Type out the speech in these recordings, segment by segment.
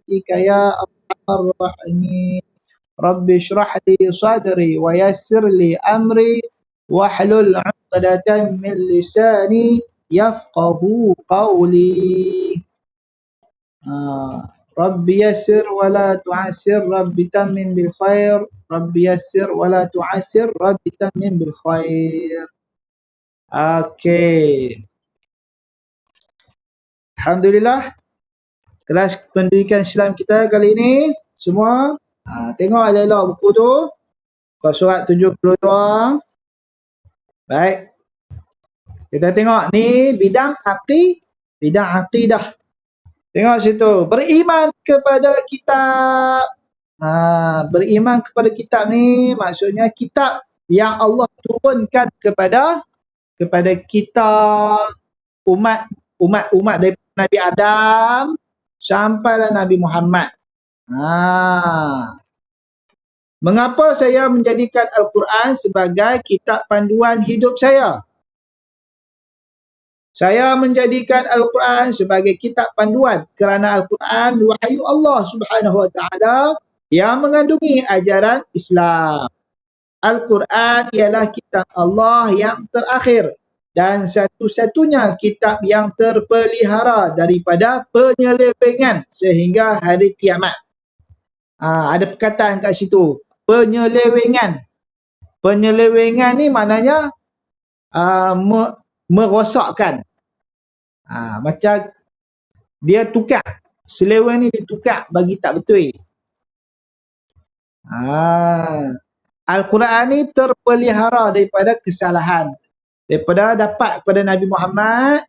برحمتك يا أرحم الراحمين. رب اشرح لي صدري ويسر لي أمري واحلل عقدة من لساني يفقه قولي. رب يسر ولا تعسر رب تمم بالخير. رب يسر ولا تعسر رب تمم بالخير. Okey. Alhamdulillah, kelas pendidikan Islam kita kali ini semua tengok elok-elok buku tu, muka surat 72. Baik. Kita tengok ni bidang akidah. Tengok situ, beriman kepada kitab. Beriman kepada kitab ni maksudnya kitab yang Allah turunkan kepada kita umat dari Nabi Adam sampailah Nabi Muhammad. Mengapa saya menjadikan Al-Quran sebagai kitab panduan hidup saya? Saya menjadikan Al-Quran sebagai kitab panduan kerana Al-Quran wahyu Allah Subhanahu Wa Taala yang mengandungi ajaran Islam. Al-Quran ialah kitab Allah yang terakhir dan satu-satunya kitab yang terpelihara daripada penyelewengan sehingga hari kiamat. Ada perkataan kat situ, penyelewengan. Penyelewengan ni maknanya merosakkan. Macam dia tukar, seleweng ni ditukar bagi tak betul. Al-Quran ni terpelihara daripada kesalahan. Daripada dapat pada Nabi Muhammad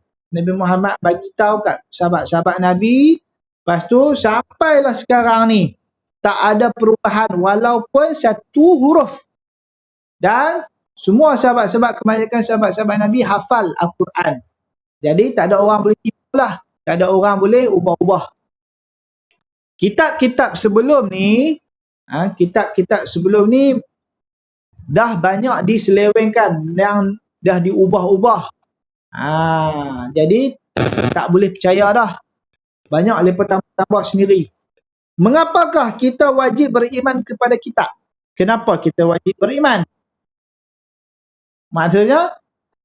bagi tahu kat sahabat-sahabat Nabi, lepas tu sampailah sekarang ni tak ada perubahan walaupun satu huruf. Dan semua sahabat-sahabat, kebanyakan sahabat-sahabat Nabi hafal Al-Quran. Jadi tak ada orang boleh tipu lah, tak ada orang boleh ubah-ubah. Kitab-kitab sebelum ni dah banyak diselewengkan, yang dah diubah-ubah. Jadi tak boleh percaya dah. Banyak lepas tambah sendiri. Mengapakah kita wajib beriman kepada kitab? Kenapa kita wajib beriman? Maksudnya,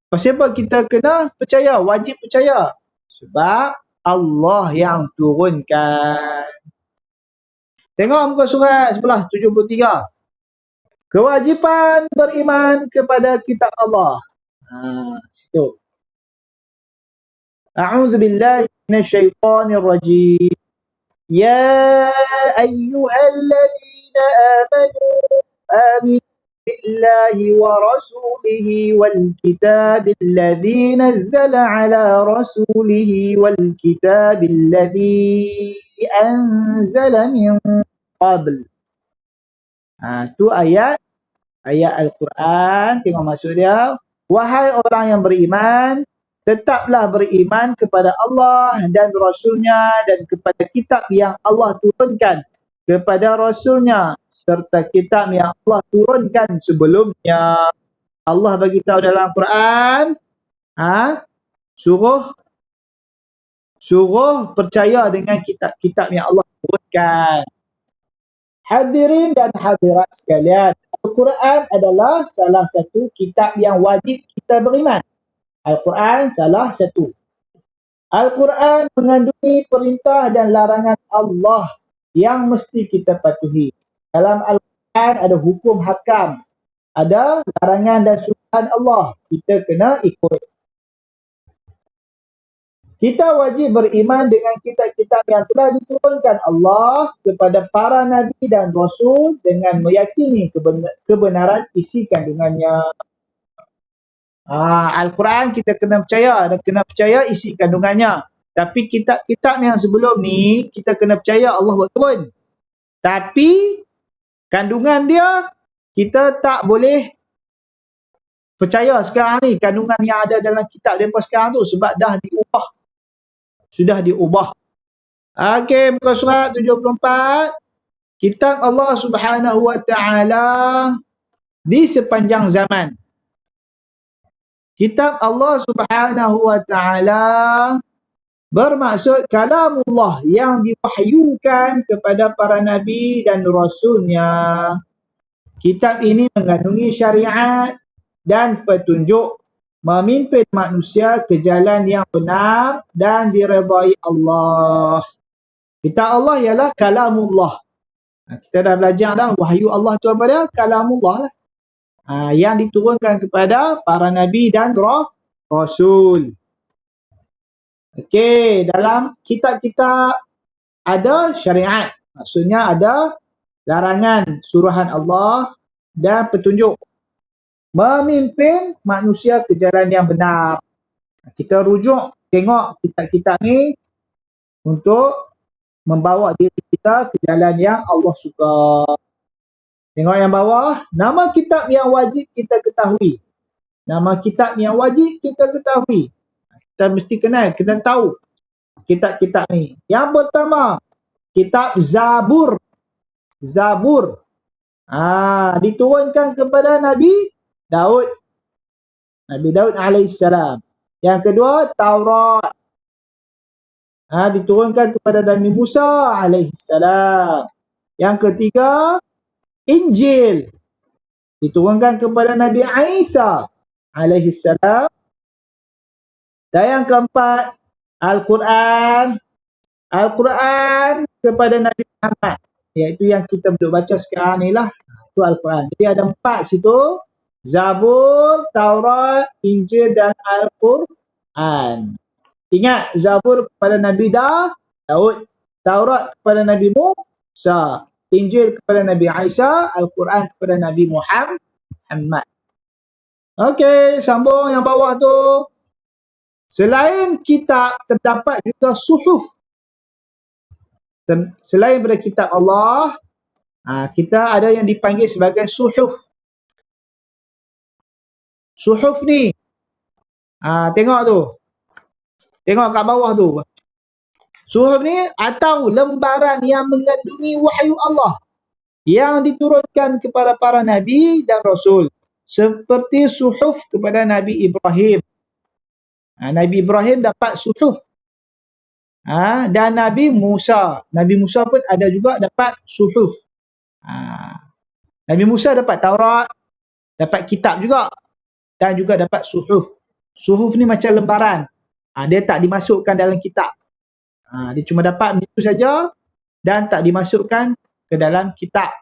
pasal apa kita kena percaya, wajib percaya? Sebab Allah yang turunkan. Tengok muka surat sebelah 73. Kewajipan beriman kepada kitab Allah. Situ. A'udzu billahi minasyaitonir rajim. Ya ayyuhalladzina amanu billahi wa rasulihi wal kitabil ladzi nazzala ala rasulihi wal kitabil ladzi anzala min qabl. Tu ayat Al-Quran. Tengok maksud dia. Wahai orang yang beriman, tetaplah beriman kepada Allah dan Rasulnya dan kepada kitab yang Allah turunkan kepada Rasulnya serta kitab yang Allah turunkan sebelumnya. Allah bagi tahu dalam Quran, suruh percaya dengan kitab-kitab yang Allah turunkan. Hadirin dan hadirat sekalian, Al-Quran adalah salah satu kitab yang wajib kita beriman. Al-Quran salah satu. Al-Quran mengandungi perintah dan larangan Allah yang mesti kita patuhi. Dalam Al-Quran ada hukum hakam, ada larangan dan suruhan Allah. Kita kena ikut. Kita wajib beriman dengan kitab-kitab yang telah diturunkan Allah kepada para Nabi dan Rasul dengan meyakini kebenaran isi kandungannya. Al-Quran kita kena percaya dan kena percaya isi kandungannya. Tapi kitab-kitab yang sebelum ni kita kena percaya Allah buat turun. Tapi kandungan dia kita tak boleh percaya sekarang ni. Kandungan yang ada dalam kitab mereka sekarang tu sebab dah diubah. Sudah diubah. Okey, muka surat 74. Kitab Allah Subhanahu Wa Taala di sepanjang zaman. Kitab Allah Subhanahu Wa Taala Bermaksud kalamullah yang diwahyukan kepada para nabi dan rasulnya. Kitab ini mengandungi syariat dan petunjuk, memimpin manusia ke jalan yang benar dan diredai Allah. Kitab Allah ialah kalamullah. Kita dah belajar dah, wahyu Allah tu apa dia? Kalamullah lah. Yang diturunkan kepada para nabi dan rasul. Okey, dalam kitab-kitab ada syariat. Maksudnya ada larangan, suruhan Allah dan petunjuk. Memimpin manusia ke jalan yang benar. Kita rujuk, tengok kitab-kitab ni untuk membawa diri kita ke jalan yang Allah suka. Tengok yang bawah, nama kitab yang wajib kita ketahui. Nama kitab yang wajib kita ketahui. Kita mesti kenal, kita tahu kitab-kitab ni. Yang pertama, kitab Zabur. Zabur. Diturunkan kepada Nabi Daud. Nabi Daud alaihissalam. Yang kedua, Taurat. Diturunkan kepada Nabi Musa alaihissalam. Yang ketiga, Injil. Diturunkan kepada Nabi Isa alaihissalam. Dan yang keempat, Al-Quran. Al-Quran kepada Nabi Muhammad. Iaitu yang kita duduk baca sekarang ni lah. Itu Al-Quran. Jadi ada 4 situ. Zabur, Taurat, Injil dan Al-Quran. Ingat, Zabur kepada Nabi Daud. Taurat kepada Nabi Musa. Injil kepada Nabi Isa. Al-Quran kepada Nabi Muhammad. Okey, sambung yang bawah tu. Selain kitab, terdapat juga suhuf. Selain daripada kitab Allah, kita ada yang dipanggil sebagai suhuf. Suhuf ni, tengok tu. Tengok kat bawah tu. Suhuf ni atau lembaran yang mengandungi wahyu Allah yang diturunkan kepada para nabi dan rasul. Seperti suhuf kepada Nabi Ibrahim. Nabi Ibrahim dapat suhuf. Dan Nabi Musa. Nabi Musa pun ada juga dapat suhuf. Nabi Musa dapat Taurat, dapat kitab juga. Dan juga dapat suhuf. Suhuf ni macam lembaran. Dia tak dimasukkan dalam kitab. Dia cuma dapat begitu saja dan tak dimasukkan ke dalam kitab.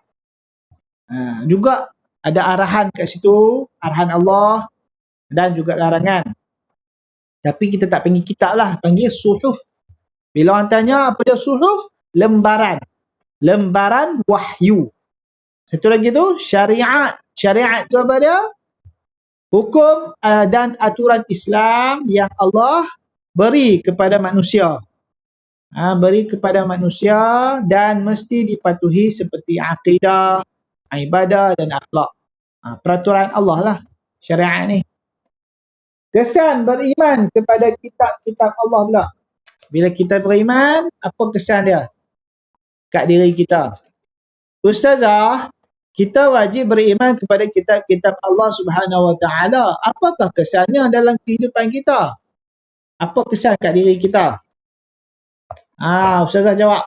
Juga ada arahan kat situ, arahan Allah dan juga larangan. Tapi kita tak panggil kitab lah, panggil suhuf. Bila orang tanya apa dia suhuf? Lembaran. Lembaran wahyu. Satu lagi tu syariat. Syariat tu apa dia? Hukum dan aturan Islam yang Allah beri kepada manusia. Beri kepada manusia dan mesti dipatuhi seperti akidah, ibadah dan akhlak. Peraturan Allah lah syariat ni. Kesan beriman kepada kitab-kitab Allah pula. Bila kita beriman, apa kesan dia kat diri kita? Ustazah, kita wajib beriman kepada kitab-kitab Allah Subhanahu Wa Taala. Apakah kesannya dalam kehidupan kita? Apa kesan kat diri kita? Ustazah jawab.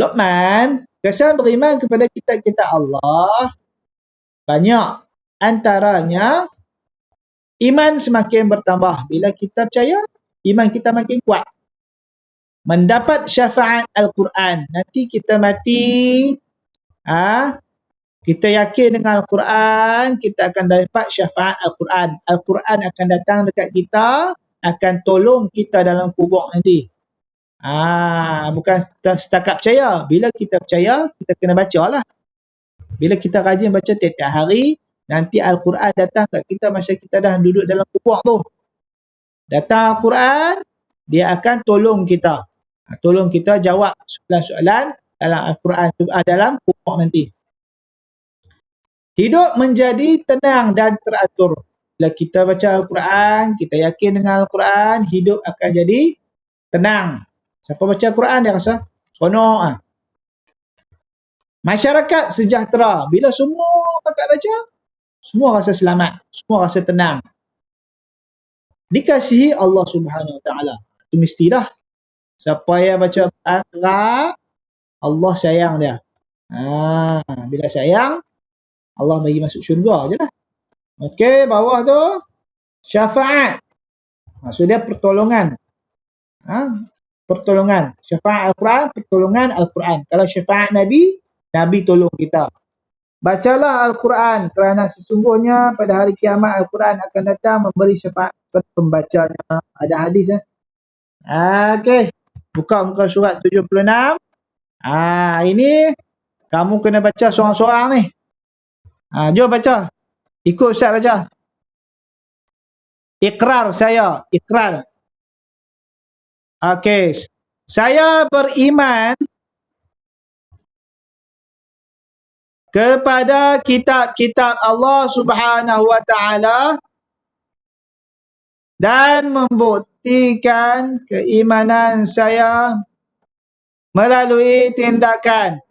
Luqman, kesan beriman kepada kitab-kitab Allah banyak. Antaranya, iman semakin bertambah. Bila kita percaya, iman kita makin kuat. Mendapat syafaat Al-Quran. Nanti kita mati, kita yakin dengan Al-Quran, kita akan dapat syafaat Al-Quran. Al-Quran akan datang dekat kita, akan tolong kita dalam kubur nanti. Bukan setakat percaya. Bila kita percaya, kita kena baca lah. Bila kita rajin baca tiap-tiap hari, nanti Al-Quran datang kat kita masa kita dah duduk dalam kubur tu. Datang Al-Quran, dia akan tolong kita. Tolong kita jawab soalan-soalan dalam Al-Quran, dalam kubur nanti. Hidup menjadi tenang dan teratur. Bila kita baca Al-Quran, kita yakin dengan Al-Quran, hidup akan jadi tenang. Siapa baca Al-Quran, dia rasa seronok. Masyarakat sejahtera. Bila semua baca, semua rasa selamat. Semua rasa tenang. Dikasihi Allah Subhanahu Wa Taala. Itu mesti dah. Siapa yang baca Quran kerap, Allah sayang dia. Bila sayang, Allah bagi masuk syurga je lah. Okey, bawah tu syafaat. Maksud dia pertolongan. Pertolongan. Syafaat Al-Quran, pertolongan Al-Quran. Kalau syafaat Nabi, Nabi tolong kita. Bacalah Al-Quran kerana sesungguhnya pada hari kiamat Al-Quran akan datang memberi syafaat kepada pembacanya. Ada hadis ya. Okey. Buka muka surat 76. Ini kamu kena baca seorang-seorang ni. Jom baca. Ikut Ustaz baca. Ikrar saya. Ikrar. Okey. Saya beriman kepada kitab-kitab Allah Subhanahu wa taala dan membuktikan keimanan saya melalui tindakan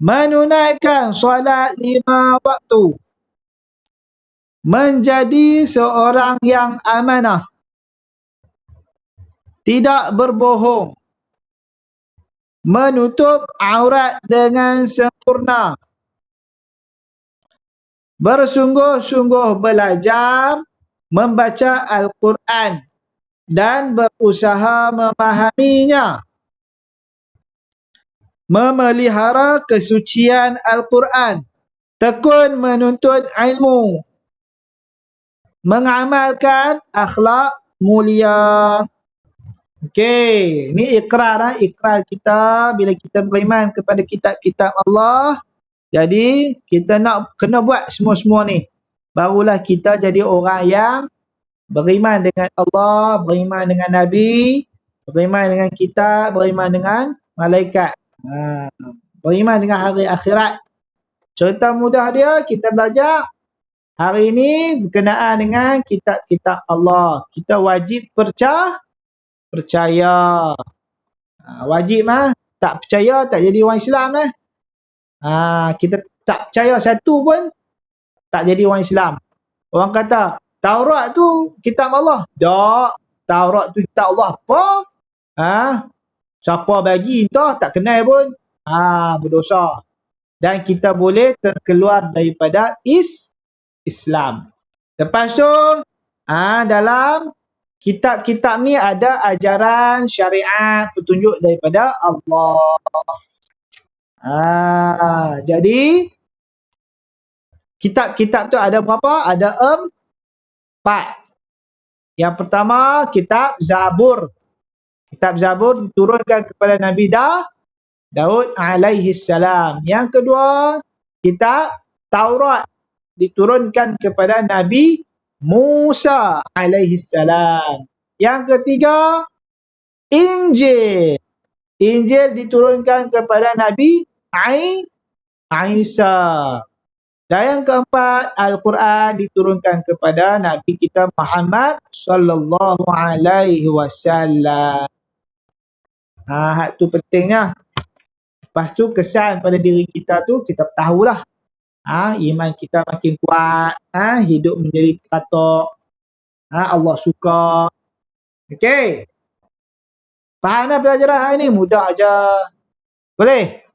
menunaikan solat 5 waktu, menjadi seorang yang amanah, tidak berbohong, menutup aurat dengan sempurna, bersungguh-sungguh belajar membaca Al-Quran dan berusaha memahaminya, memelihara kesucian Al-Quran, tekun menuntut ilmu, mengamalkan akhlak mulia. Okey, ni ikrar ikrar kita bila kita beriman kepada kitab-kitab Allah. Jadi kita nak kena buat semua-semua ni. Barulah kita jadi orang yang beriman dengan Allah, beriman dengan Nabi, beriman dengan kitab, beriman dengan malaikat. Beriman dengan hari akhirat. Cerita mudah dia kita belajar hari ini berkenaan dengan kitab-kitab Allah. Kita wajib percaya. Wajib tak percaya tak jadi orang Islam lah. Kita tak percaya satu pun tak jadi orang Islam. Orang kata Taurat tu kitab Allah. Tak, Taurat tu kitab Allah apa? Siapa bagi entah tak kenal pun. Berdosa. Dan kita boleh terkeluar daripada Islam. Lepas tu dalam kitab-kitab ni ada ajaran syariat petunjuk daripada Allah. Jadi kitab-kitab tu ada berapa? Ada 4. Yang pertama kitab Zabur. Kitab Zabur diturunkan kepada Nabi Daud alaihi salam. Yang kedua kitab Taurat diturunkan kepada Nabi Musa alaihi salam. Yang ketiga Injil. Injil diturunkan kepada Nabi Isa. Dan yang keempat, Al-Quran diturunkan kepada Nabi kita Muhammad sallallahu alaihi wasallam. Hak tu pentingnya. Lepas tu kesan pada diri kita tu kita tahulah. Iman kita makin kuat, hidup menjadi teratur. Allah suka. Okey. Faham dah pelajaran hari ni? Mudah aja. Boleh?